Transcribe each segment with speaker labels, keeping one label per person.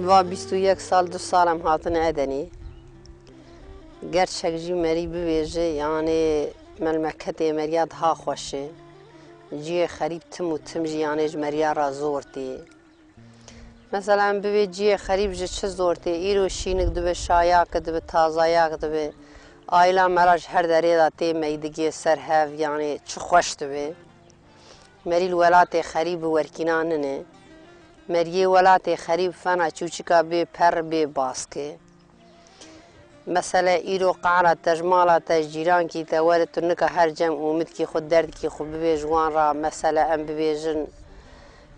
Speaker 1: و 21 سال 2 سالم هاتن ادنی گرچک جی مری ببیجه یعنی ملمکت مریاد ها خوشه جی خریب تم و تم جی یعنی مریا را زورتی مثلا ببی جی خریب جه چه زورتی ایرو شینک دبه شایاک دبه تازایاک دبه آیلا مراج هر دره داتی میدگی سر هف یعنی چه خوش دبه مری الولات خریب ورکینان نه مریه ولات خریب فنا چوچکا بی پر بی باسکه مثلا ایرو قعرة تجمالة تجيران كي تورت انك هر جم ومد كي خود درد كي خود ببيجوان را مثلا ام ببيجن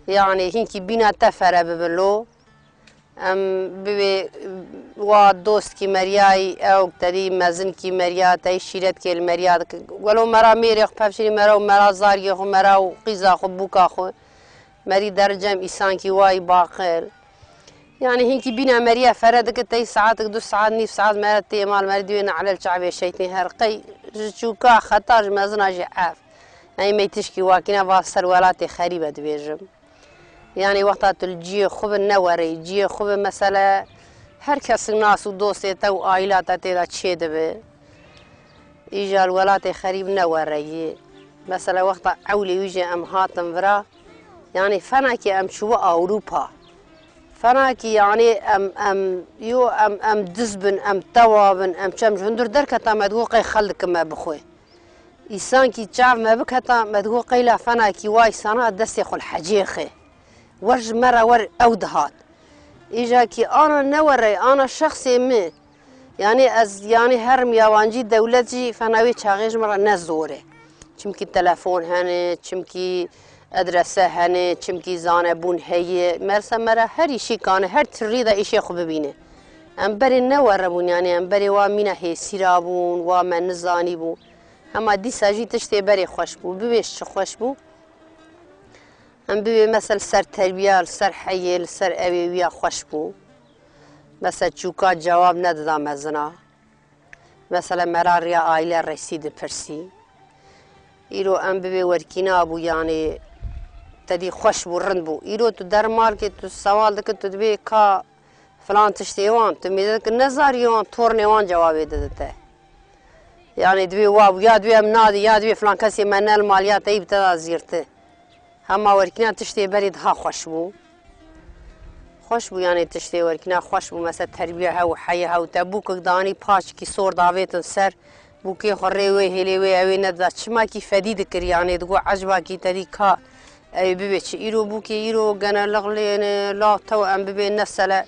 Speaker 1: يعني هنكي بينا تفره ببلو ام ببي وا دوست كي مرياي او تدي مزن كي مريا تاي شيرت كي المريا ولو مرا ميري خو بفشري مرا زاري خو مرا قيزا خو بوكا خو مري درجم إنسان كي واي باقر يعني هنكي بينا مريا فردك تاي ساعات 2 ساعات نيف ساعات مرتي مال مردوين على الشعب شيتني هرقي جوكا خطر مزنا جعاف يعني ما يتشكي واكنا باصر ولاتي خريبة بيجم يعني وقت الجي خوب النوري جي خوب مثلا هر كس الناس ودوستي تو عائلات تيدا تشيد به إجا الولاتي خريب نوري مثلا وقت عولي ويجي أم هاتم فرا يعني فناكي أم شو أوروبا فناكي يعني أم دزبن أم توابن أم شمش هندر دركتا مدقوقي خلق ما بخوي إنسان كي تعرف ما بكتا مدقوقي لا فناكي واي سنة دستي خل حجيخي ورج مرة ور أودهات إجا كي أنا نوري أنا شخصي مي يعني يعني هرم يوانجي دولتي فناوي تشاغيج مرة نزوري چمكي تلفون هنه چمكي ادرسه هنه چمكي زانبون هي مرسا مرة هر شي كان هر تريده ايشي خو ببينه ام بري نوربون يعني ام بري وامينه هي سيرابون وامن نزاني بون اما دي ساجي تشتي بري خوش بو ببيش خوش بو ام ببي مثل سر تربيه سر حي سر اويويا خوش بو مثلا چوكا جواب ندادا مزنا مثلا مراريا عائله رسيد برسي ایرو ام ببی ورکینا بو یعنی تدی خوش بو رند بو ایرو تو در مال که تو سوال دکت تو دبی کا فلان تشتیوان تو میده که نظریوان تورنیوان جوابی دادته یعنی دبی واب یا دبی ام نادی یا دبی فلان کسی منال مالیات ای بتدا زیرته هما ورکینا تشتی برید ها خوش بو یعنی تشتی ورکینا خوش بو مثلا تربیه ها و حی ها و تبوک دانی پاش کی سور داویتن سر بوكي خريوي هليوي اوي ندات شما كي فديد كر يعني تقول عجبا كي تريكا اي بيبيتش ايرو بوكي ايرو غنا لغلين لا تو ام بيبي نسلا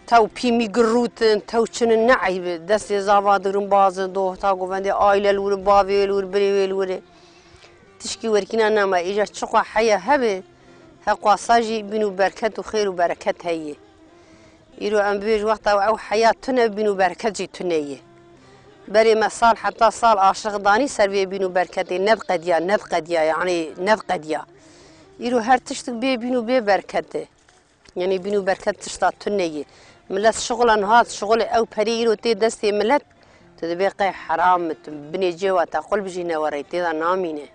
Speaker 1: تو بيمي قروتن تو چن نعي دست زابا درن باز دو تا غوندي عائله لور باوي لور بري لور تشكي وركينا نما اجا تشقا حيا هبه هقوا ساجي بنو بركات وخير وبركات هي ايرو ام بيج وقت او حياتنا بنو بركات جي تنيه بري ما صار حتى صار عاشق داني سربي بينو بركتي نبقديا يعني نبقديا يرو هر تشتك بينو بركته يعني بينو بركت تشتا تنيه ملت شغل هات شغل او بريرو تي دستي ملت تدبيقي حرام بني جوا تقول بجينا وريتي ذا نامينه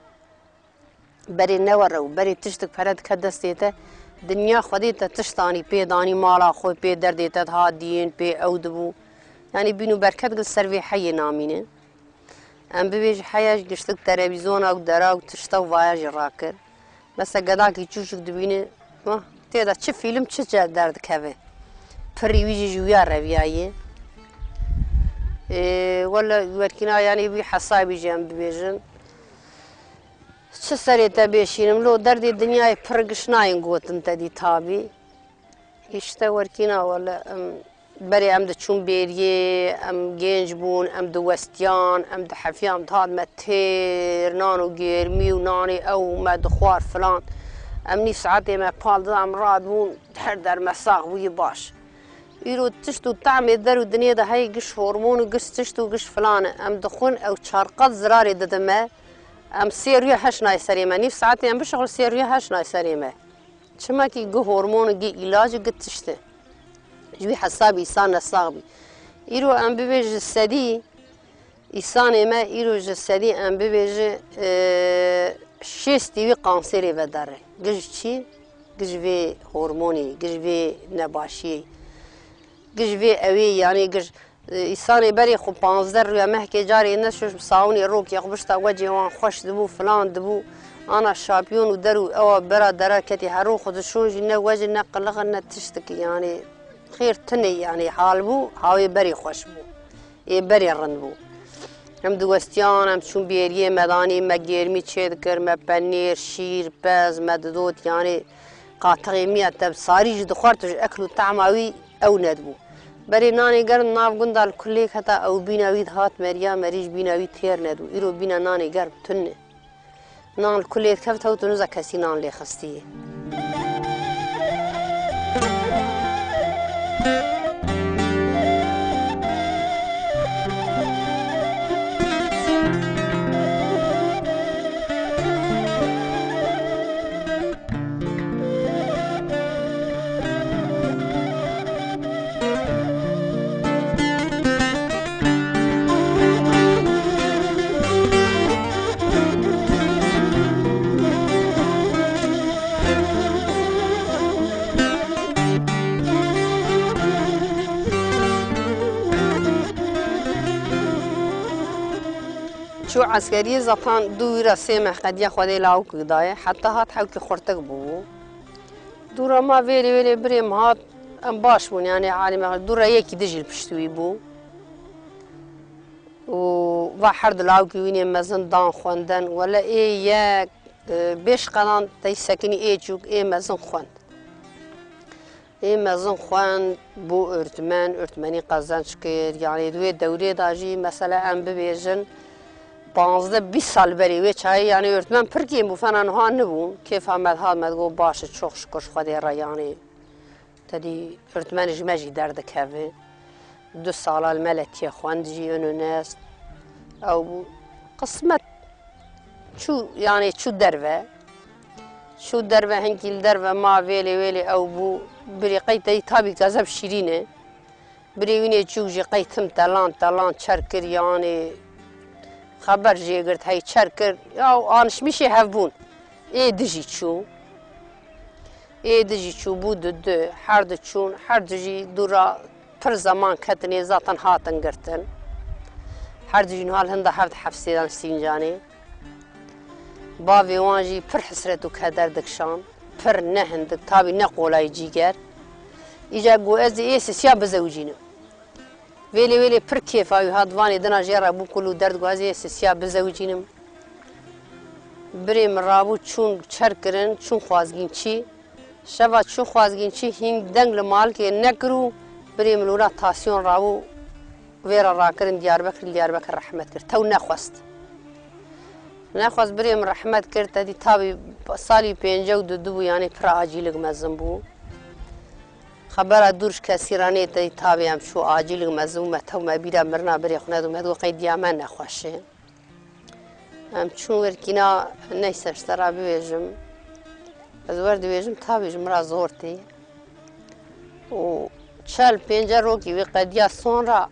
Speaker 1: بري نورو بري تشتك فرد كدستيته دنيا خديته تشتاني بيداني مالا خو بي درديته هادين بي اودبو يعني بينو بركات قل سرفي حي نامينه ام ببيج حياج قشتك تلفزيون او دراو تشتو فاياج راكر بس قداكي تشوشك دبينه ما تيدا تش فيلم تش درد كافي فري ويجي جويا ربيايه ولا وركنا يعني بي حصايبي جنب بيجن تش سريتا بيشينم لو درد الدنيا فرقشناين قوت انت دي تابي يشتا وركنا ولا بري ام دچون بيريه ام گنج بون ام دو وستيان ام دحفيام دهاد متير نانو گيرمي و ناني او ما دخوار فلان ام ني ساعتي ما قال دام راد بون تحر در مساق وي باش يرو تشتو طعم درو الدنيا ده هي قش هرمون وقش تشتو قش فلان ام دخون او شارقات زراري ددما ام سيريا هشناي سريما ني ساعتي ام بشغل سيريا هشناي سريما شما كي جو هرمون جي علاج قد تشته جوي حسابي إنسان صاغبي إيرو أم ببيج السدي إنسان ما إيرو جسدي أم ببيج شيستي قانسيري بداره جج شي جج في هرموني جج في نباشي قش في أوي يعني قش إنساني بري خو 15 رويا مهكي جاري نشوش بصاوني روك يخبشتا وجهي وان خوش دبو فلان دبو أنا شامبيون ودرو أو برا درا كتي هرو خد شون جنا وجه نقلقنا تشتكي يعني خير تني يعني حالبو هاوي بري خوش بو إيه بري رنبو هم دوستيان هم شون بيريه مداني مجرمي تشيد كرمه بنير شير باز مددوت يعني قاطعي مية تب صاري جد خورتش أكلوا طعماوي أو ندبو بري ناني قرن ناف قندال كليك حتى أو بيناويد هات مريا مريج بيناويد تير ندو إيرو بينا ناني قرب تنه نان الكلية كفتها وتنوزا كسي نان لي خستيه شو عسكري زطان دورة سامح قد ياخذ لاوك قضايا حتى هات حوك خورتك بو دورة ما ويلي بريم هات ام باش بون يعني عالم دورة يكي دجل بشتوي بو و حرد لاوك ويني مزن دان خوندن ولا ايه ياك بيش قلان تيسكني ايه جوك ايه مزن خوند ايه مزن خوند بو ارتماني قزان شكر يعني دوي دوري داجي مثلا ام ببيجن 15-20 سال بری و چای یعنی ارتمن پرکیم بو فنان ها نبود کیف آمد ها مدگو باشه چخ شکش خودی را یعنی تدی ارتمنش مجی درد کهوه 2 سال الملتی خواندجی اونو نست او قسمت شو يعني شو دروه هنكي الدروه ما ويلي او بو بري قيتي تابي كذب شيرينه بري ويني تشوجي قيتم تلان شركر يعني خبر جي قلت هاي شركر او انش مشي هفبون ايه دجي تشو بو دو حرد تشون حرد جي دورا پر زمان كتني زاتن هاتن قرتن حرد جي نهال هنده حفسيدان سينجاني باوی وانجی پر حسرت و کدر دکشان پر نهند تابی نقولای جیگر ایجا گو از ایس سیا بزوجینم ویلی پر کیف آیو هادوانی دنا جرا بو کلو درد گو از ایس سیا بزوجینم بریم رابو چون چر کرن چون خوازگین چی شبا چون خوازگین چی هنگ دنگ لمال که نکرو بریم لورا تاسیون رابو ویرا را کرن دیاربکر رحمت کرد تو نخواست نخواست بریم رحمت کرد دی تابی سالی 52 یعنی پر عاجیلگ مزم بو خبر دورش کسیرانه دی تابی هم شو عاجیلگ مزم متو مبیرا مرنا بری خونه دو مدو قید یامن نخواشه هم چون ورکینا نیسش ترا بیجم از ورد بیجم تابیش مرا زورتی و 40-50 روکی وی قدیا سون را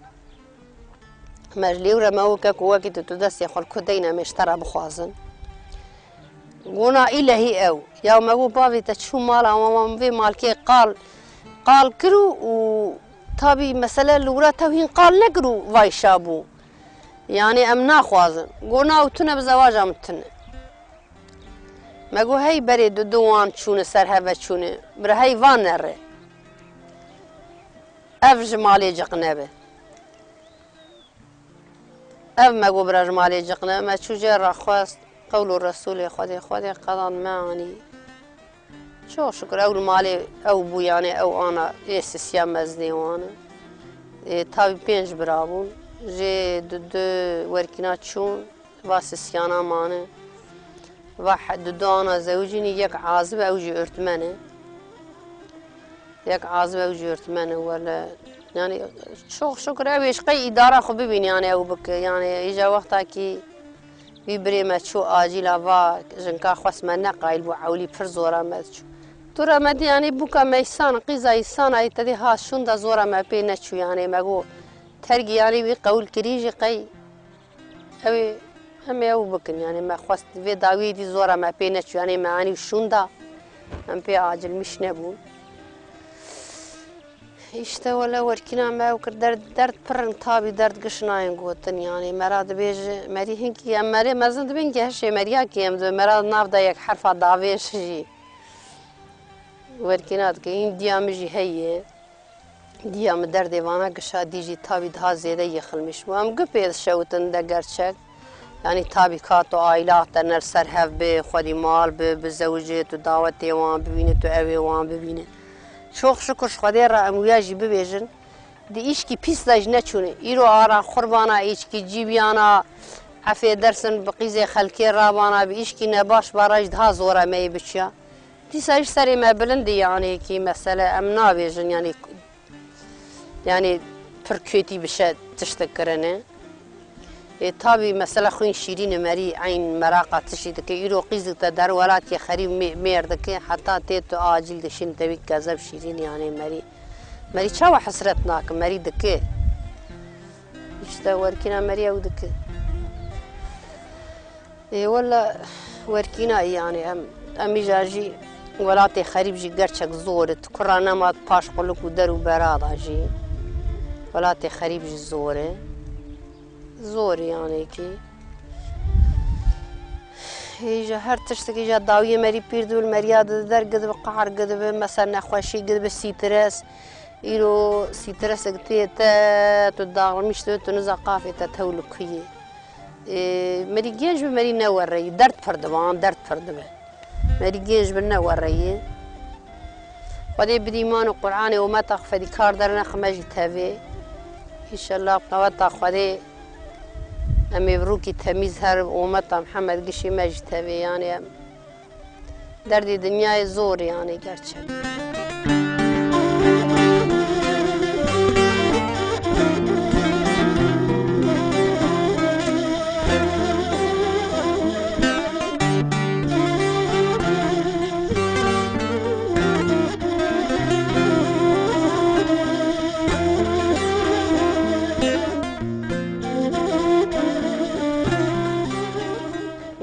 Speaker 1: مجلی ورا موکا کوکی تو دستی خال کدینا مشترا بخوازن گونا إلهي أو يوم أقول بابي تشوف مالا وما في مالكي قال كرو و تابي مثلا لورا توهين قال نقرو واي شابو يعني أمنا خوازن قونا وتنا بزواجها متنا ما قو هاي بريد دوان شون سر هذا شون برهاي وان نره أفج مالي جقنبه أف ما قو برج مالي جقنبه ما شو جرى خواست قول الرسول خدي قضان معني شو شكر أول مالي أو بو يعني أو أنا إسسيام مزني وانا تابي بينج برابون جي دو وركينات شون واسسيانا مانه واحد دو أنا زوجيني يك عازب أو جي ارتمانه يك عازب أو جي ارتمانه ولا يعني شو شكر أويش قي إدارة خو ببين يعني أو بك يعني إجا وقتها كي ببريمة شو آجيلا و جنكا خواست من نقايل بو عولي پر زورا مدشو تورا مدي يعني بوكا ميسان قيزا إيسان اي تدي ها شون دا زورا ما بينتشو يعني ماقو ترقي يعني بي قول كريجي قي اوي همي او بكن يعني ما خواست في داوي دي زورا ما بينتشو يعني معاني شون دا هم بي آجل مش نبون işte valla verkina me ukir dert pırın tabi dert gışnayın gotin yani merad bej meri hinki ya meri mezin dibin ki her şey meriya ki em de merad navda yak harfa daveş ji verkina ki in diyamji heye diyam derde vana gışa diji tabi daha ziyade yıkılmış bu am güpez şevtin de gerçek yani tabi kat o ailat der serhev be xwedî mal be zewcê tu davetê wan bibîne tu evê wan bibîne çok şükür Xwedê ra em wiya jî bibêjin di îşkî pîs de ji neçûne îro ara xurbana îşkî cîbiyana hefê dersin bi qîzê xelkê rabana bi îşkî nebaş bara jî daha zor em ê biçiya dîsa jî serê me bilind yani ki mesele em nabêjin yani pir kötî bişe tiştekirine tabi mesela خوین شیرین مری عین مراقه تشی دکه ایرو قیزک تا در ولات که خریب میر دکه حتی تی تو آجیل دشین تبی کذب شیرین یعنی مری چه و حسرت ناک مری دکه işte ورکینا مری او دکه ولا ورکینا yani امی جاجی ولات خریب جی گرچک زورت کرانا ما پاش قلک و در و براد جی ولات خریب جی زوره زور yani ki هیجا هر تشتکی جا داوی مری پیر دول مریاد در گد به قهر گد به مثلا نخوشی گد به سیترس ایرو سیترس گتی تا تو داغمیش تو نزاقافی تا تولکیه مری گنج به مری نوری درد پردوان درد پردوه مری گنج به نوری خدای بدیمان و قرآن و متق فدی کار در نخمجی تاوی انشالله قوات خدای امی بروکی تمیز هر امت محمد گشی مجتبی یعنی دردی دنیای زور یعنی gerçek.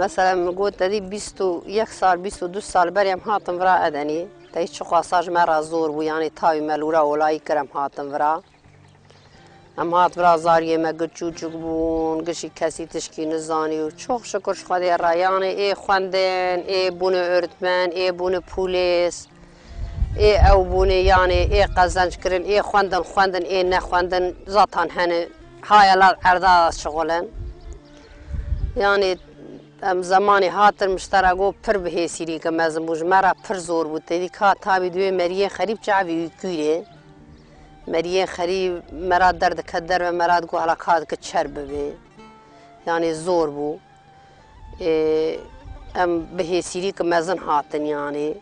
Speaker 1: مثلا میگوید دادی 21 سال 22 سال بریم هاتم ورا ادنی تا هیچ خواستاش مرا زور بو یعنی تاوی ملورا ولای کرم هاتم ورا ام هات ورا زاریه مگه چوچک بون گشی کسی تشکی نزانی و çok şükür خدای را یعنی ای خواندن ای بونه öğretmen ای بونه پولیس ای او بونه یعنی ای قزنج کرن ای خواندن ای نخواندن زاتان هنه هایلال ارداز شغلن yani ام زمانی هاتر مشترکو پر به سری که مزموج مرا پر زور بود تدی که تابی دوی مریه خریب چاوی کویره مریه خریب مرا درد کدر و مرا دگو علاقات که چرب به یعنی زور بو ام به سری که مزن هاتن یعنی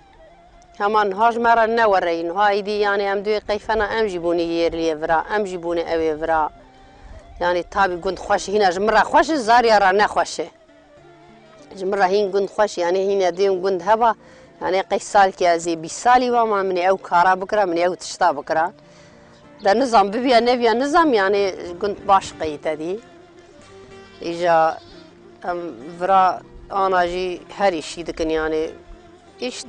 Speaker 1: همان هاش مرا نورین های دی یعنی ام دوی قیفنا ام جیبونی یرلی ورا ام جیبونی اوی ورا یعنی تابی گند خوش هینا جمرا خوش زاری را نخوشه جمرة هين قند خوش يعني هين ديم قند هبا يعني قيس سال كيازي 20 سالي وما من أو كارا بكرة من أو تشتا بكرة ده نظام ببيا نبيا نظام يعني قند باش قيت دي إجا فرا أنا جي هري شي دكن يعني إيش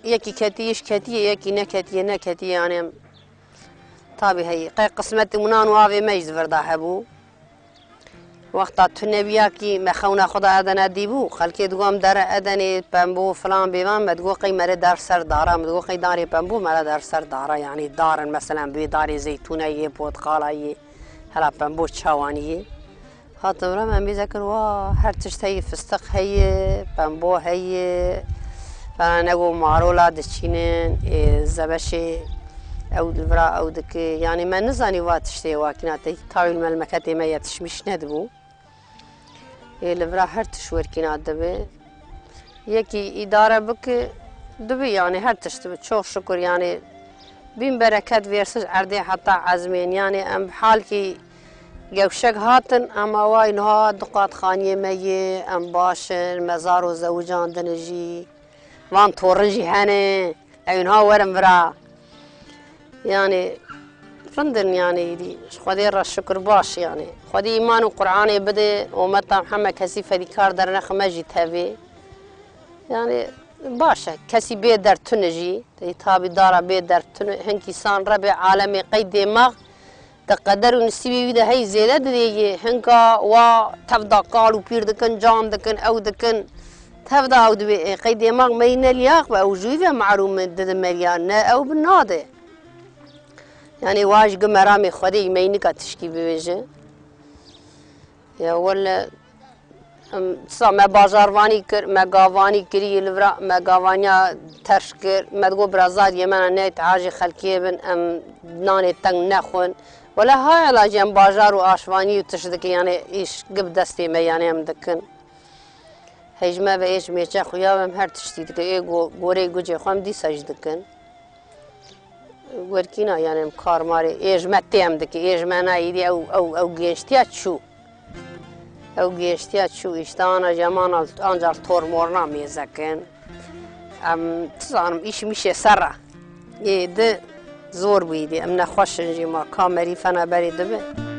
Speaker 1: يكي كتي إيش كتي يكي نكتي يعني طابي هي قي قسمت منان وافي مجد فردا هبو وقتا تو نبیا کی مخونه خدا ادنا دیبو خلکی دگم در ادنی پنبو فلان بیوان مدگو قی مره در سر دارا مدگو قی داری پنبو مره در سر دارا یعنی دارن مثلا بی داری زیتونه یه پودقالا یه هلا پنبو چوانی هاتم را من بیذکر وا هر تشت هی فستق هی پنبو هی فانا نگو مارولا دچینن زبشه او دبرا او دک یعنی من نزانی واتشتی واکناتی تاویل ملمکتی ما یتشمیش ندبو لبرا هر تشور کنات دبه یکی اداره بک دبه یعنی هر تشت دبه çok şükür yani bin bereket versiz erdi hatta azmin yani em حال کی گوشک هاتن اما وای نه دقات خانیه می ام باشن مزار و زوجان دنجی وان تورنجی هنه اینها ورم ورا يعني فندن يعني دي خدي را شكر باش يعني خدي إيمان وقرآن بدي ومتى محمد كسيف هذي كار درنا خمجي تبي يعني باشه کسی بێ دەرتونەژی تابی دارە بێ دەرتون هەنگیسان ڕەبێ عالەمێ قەی دێماغ دەقەدەر و نسیبی ویدە هەی زێرە دەدێگێ هەنگا وا تەفدا قاڵ و پیر دەکەن جام دەکەن ئەو دەکەن تەفدا ئەو دەبێ قەی دێماغ مەی نەلیاق بە ئەو ژووی بە معرومە دەدە مەریان نە ئەو بنادێ یعنی واش گەمەرامێ خودەی مەینکە تشکی ببێژە یا وەلا me bajarvanî kir me gavanî kirî li vir me gavaniya terş kir me digot birazadiye me ne tehajê xelkiyê bin em nanê teng nexwin wela hayala jî em bajar û aşvanî û tiş dikin yani îş gib destê me yani em dikin hêj me ve êj mêçe xuya em her tiştî dikin ê gorê gucê xwe em dîsa jî dikin werkîna yani em karmarê êj me têm dikin êj me nayîdî ew gêştiya çû ew gêştiya çû îştahana ceman ancak tormorna mêzekin em tizanim îş mişê ser re ê di zor bûyîdî em nexweşin jî ma kamerî feneberê dibe